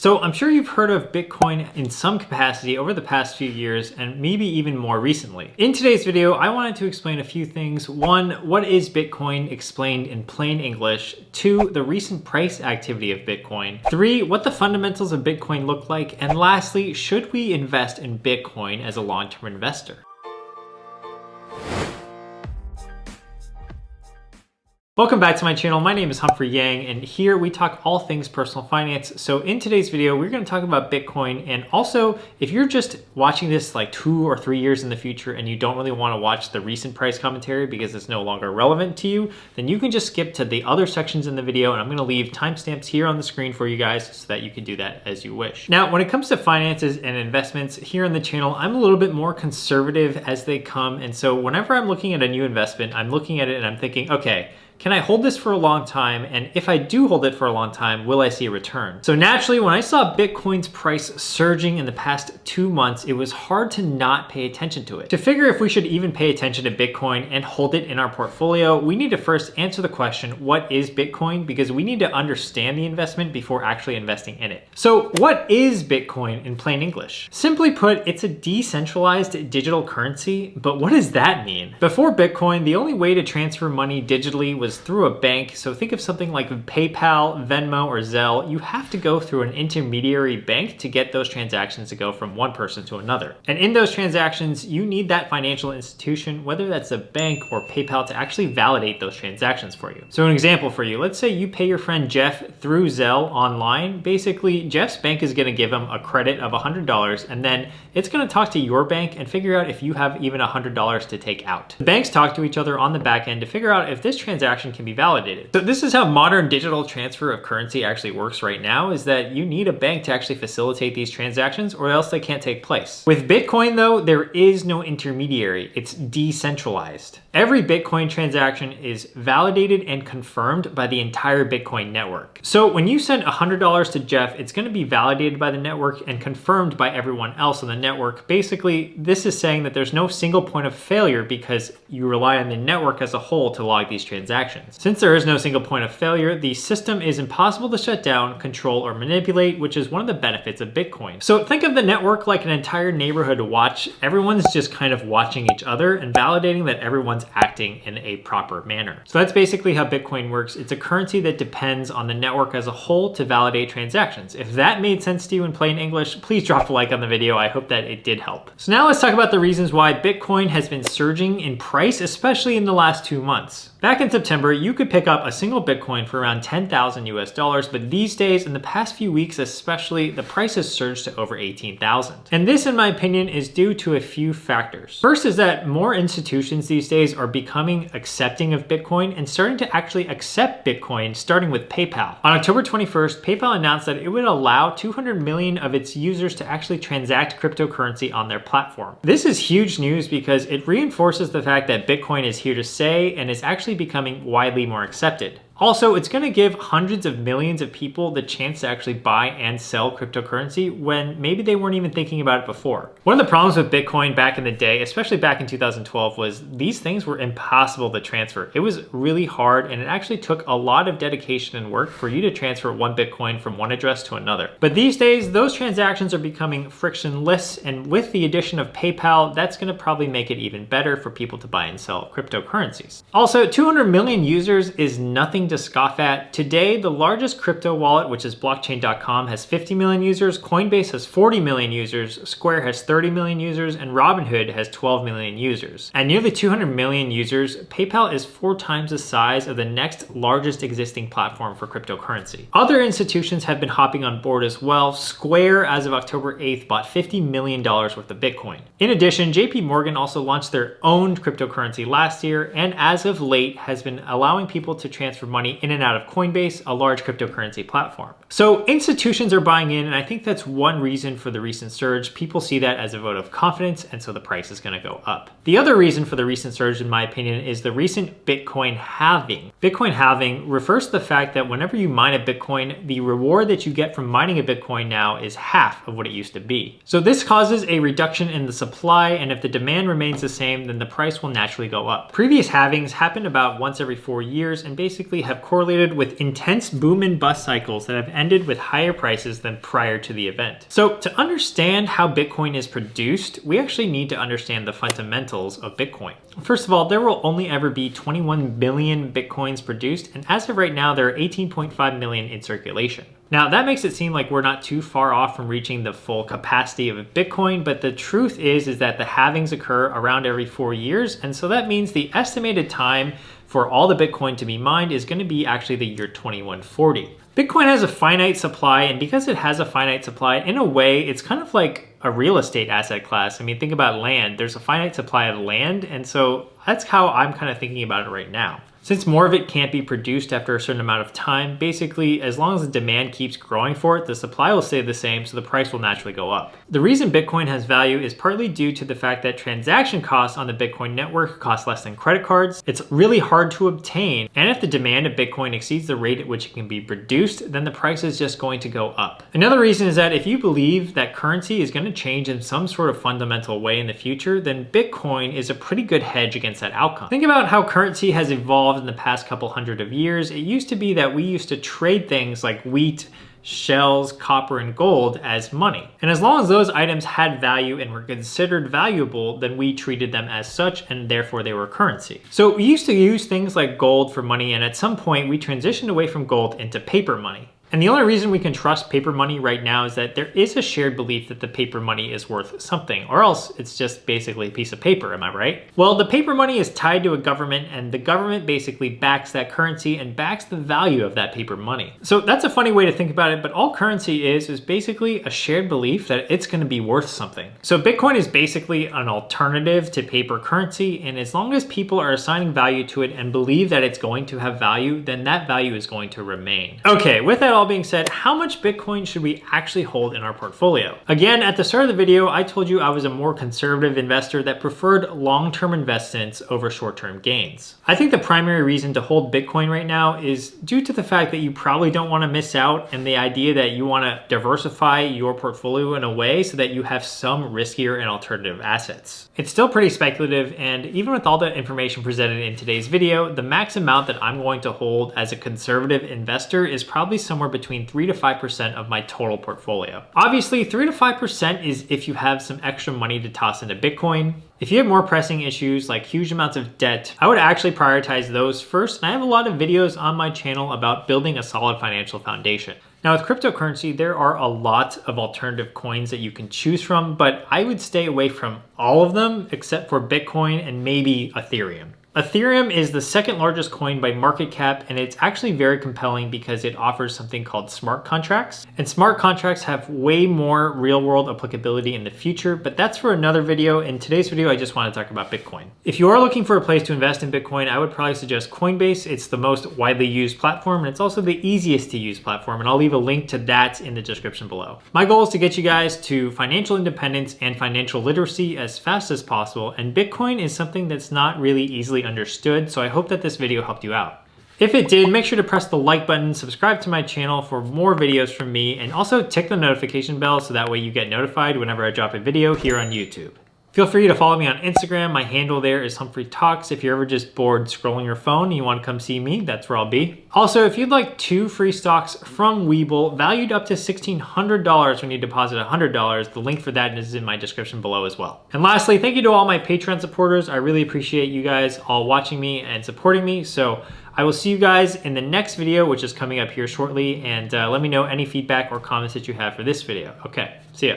So I'm sure you've heard of Bitcoin in some capacity over the past few years and maybe even more recently. In today's video, I wanted to explain a few things. One, what is Bitcoin explained in plain English? Two, the recent price activity of Bitcoin. Three, what the fundamentals of Bitcoin look like. And lastly, should we invest in Bitcoin as a long-term investor? Welcome back to my channel. My name is Humphrey Yang, and here we talk all things personal finance. So in today's video, we're going to talk about Bitcoin. And also, if you're just watching this like 2 or 3 years in the future and you don't really want to watch the recent price commentary because it's no longer relevant to you, then you can just skip to the other sections in the video. And I'm going to leave timestamps here on the screen for you guys so that you can do that as you wish. Now, when it comes to finances and investments here on the channel, I'm a little bit more conservative as they come. And so whenever I'm looking at a new investment, I'm looking at it and I'm thinking, okay, can I hold this for a long time? And if I do hold it for a long time, will I see a return? So naturally, when I saw Bitcoin's price surging in the past 2 months, it was hard to not pay attention to it. To figure if we should even pay attention to Bitcoin and hold it in our portfolio, we need to first answer the question, what is Bitcoin? Because we need to understand the investment before actually investing in it. So what is Bitcoin in plain English? Simply put, it's a decentralized digital currency, but what does that mean? Before Bitcoin, the only way to transfer money digitally was through a bank. So think of something like PayPal, Venmo, or Zelle. You have to go through an intermediary bank to get those transactions to go from one person to another. And in those transactions, you need that financial institution, whether that's a bank or PayPal, to actually validate those transactions for you. So an example for you, let's say you pay your friend Jeff through Zelle online. Basically, Jeff's bank is going to give him a credit of $100, and then it's going to talk to your bank and figure out if you have even $100 to take out. The banks talk to each other on the back end to figure out if this transaction can be validated. So this is how modern digital transfer of currency actually works right now, is that you need a bank to actually facilitate these transactions or else they can't take place. With Bitcoin though, there is no intermediary. It's decentralized. Every Bitcoin transaction is validated and confirmed by the entire Bitcoin network. So when you send $100 to Jeff, it's going to be validated by the network and confirmed by everyone else on the network. Basically, this is saying that there's no single point of failure because you rely on the network as a whole to log these transactions. Since there is no single point of failure, the system is impossible to shut down, control, or manipulate, which is one of the benefits of Bitcoin. So think of the network like an entire neighborhood watch. Everyone's just kind of watching each other and validating that everyone's acting in a proper manner. So that's basically how Bitcoin works. It's a currency that depends on the network as a whole to validate transactions. If that made sense to you in plain English, please drop a like on the video. I hope that it did help. So now let's talk about the reasons why Bitcoin has been surging in price, especially in the last 2 months. Back in September, you could pick up a single Bitcoin for around 10,000 US dollars, but these days, in the past few weeks especially, the price has surged to over 18,000. And this, in my opinion, is due to a few factors. First is that more institutions these days are becoming accepting of Bitcoin and starting to actually accept Bitcoin, starting with PayPal. On October 21st, PayPal announced that it would allow 200 million of its users to actually transact cryptocurrency on their platform. This is huge news because it reinforces the fact that Bitcoin is here to stay and is actually becoming widely more accepted. Also, it's going to give hundreds of millions of people the chance to actually buy and sell cryptocurrency when maybe they weren't even thinking about it before. One of the problems with Bitcoin back in the day, especially back in 2012, was these things were impossible to transfer. It was really hard, and it actually took a lot of dedication and work for you to transfer one Bitcoin from one address to another. But these days, those transactions are becoming frictionless, and with the addition of PayPal, that's going to probably make it even better for people to buy and sell cryptocurrencies. Also, 200 million users is nothing to scoff at. Today, the largest crypto wallet, which is blockchain.com, has 50 million users, Coinbase has 40 million users, Square has 30 million users, and Robinhood has 12 million users. At nearly 200 million users, PayPal is 4 times the size of the next largest existing platform for cryptocurrency. Other institutions have been hopping on board as well. Square, as of October 8th, bought $50 million worth of Bitcoin. In addition, JP Morgan also launched their own cryptocurrency last year, and as of late has been allowing people to transfer money in and out of Coinbase, a large cryptocurrency platform. So institutions are buying in, and I think that's one reason for the recent surge. People see that as a vote of confidence, and so the price is going to go up. The other reason for the recent surge, in my opinion, is the recent Bitcoin halving. Bitcoin halving refers to the fact that whenever you mine a Bitcoin, the reward that you get from mining a Bitcoin now is half of what it used to be. So this causes a reduction in the supply, and if the demand remains the same, then the price will naturally go up. Previous halvings happen about once every 4 years and basically have correlated with intense boom and bust cycles that have ended with higher prices than prior to the event. So to understand how Bitcoin is produced, we actually need to understand the fundamentals of Bitcoin. First of all, there will only ever be 21 billion Bitcoins produced, and as of right now, there are 18.5 million in circulation. Now, that makes it seem like we're not too far off from reaching the full capacity of a Bitcoin, but the truth is that the halvings occur around every 4 years, and so that means the estimated time for all the Bitcoin to be mined is going to be actually the year 2140. Bitcoin has a finite supply, and because it has a finite supply, in a way, it's kind of like a real estate asset class. I mean, think about land. There's a finite supply of land, and so that's how I'm kind of thinking about it right now. Since more of it can't be produced after a certain amount of time, basically, as long as the demand keeps growing for it, the supply will stay the same, so the price will naturally go up. The reason Bitcoin has value is partly due to the fact that transaction costs on the Bitcoin network cost less than credit cards. It's really hard to obtain, and if the demand of Bitcoin exceeds the rate at which it can be produced, then the price is just going to go up. Another reason is that if you believe that currency is going to change in some sort of fundamental way in the future, then Bitcoin is a pretty good hedge against that outcome. Think about how currency has evolved in the past couple hundred of years. It used to be that we used to trade things like wheat, shells, copper, and gold as money. And as long as those items had value and were considered valuable, then we treated them as such, and therefore they were currency. So we used to use things like gold for money, and at some point we transitioned away from gold into paper money. And the only reason we can trust paper money right now is that there is a shared belief that the paper money is worth something, or else it's just basically a piece of paper, am I right? Well, the paper money is tied to a government, and the government basically backs that currency and backs the value of that paper money. So that's a funny way to think about it, but all currency is basically a shared belief that it's going to be worth something. So Bitcoin is basically an alternative to paper currency, and as long as people are assigning value to it and believe that it's going to have value, then that value is going to remain. Okay, with that all being said, how much Bitcoin should we actually hold in our portfolio? Again, at the start of the video, I told you I was a more conservative investor that preferred long-term investments over short-term gains. I think the primary reason to hold Bitcoin right now is due to the fact that you probably don't want to miss out, and the idea that you want to diversify your portfolio in a way so that you have some riskier and alternative assets. It's still pretty speculative, and even with all the information presented in today's video, the max amount that I'm going to hold as a conservative investor is probably somewhere between 3 to 5% of my total portfolio. Obviously, 3 to 5% is if you have some extra money to toss into Bitcoin. If you have more pressing issues like huge amounts of debt, I would actually prioritize those first, and I have a lot of videos on my channel about building a solid financial foundation. Now with cryptocurrency, there are a lot of alternative coins that you can choose from, but I would stay away from all of them except for Bitcoin and maybe Ethereum. Ethereum is the second largest coin by market cap, and it's actually very compelling because it offers something called smart contracts. And smart contracts have way more real world applicability in the future, but that's for another video. In today's video, I just want to talk about Bitcoin. If you are looking for a place to invest in Bitcoin, I would probably suggest Coinbase. It's the most widely used platform, and it's also the easiest to use platform, and I'll leave a link to that in the description below. My goal is to get you guys to financial independence and financial literacy as fast as possible, and Bitcoin is something that's not really easily understood, so I hope that this video helped you out. If it did, make sure to press the like button, subscribe to my channel for more videos from me, and also tick the notification bell so that way you get notified whenever I drop a video here on YouTube. Feel free to follow me on Instagram. My handle there is Humphrey Talks. If you're ever just bored scrolling your phone and you want to come see me, that's where I'll be. Also, if you'd like 2 free stocks from Webull, valued up to $1,600 when you deposit $100, the link for that is in my description below as well. And lastly, thank you to all my Patreon supporters. I really appreciate you guys all watching me and supporting me. So I will see you guys in the next video, which is coming up here shortly. And let me know any feedback or comments that you have for this video. Okay, see ya.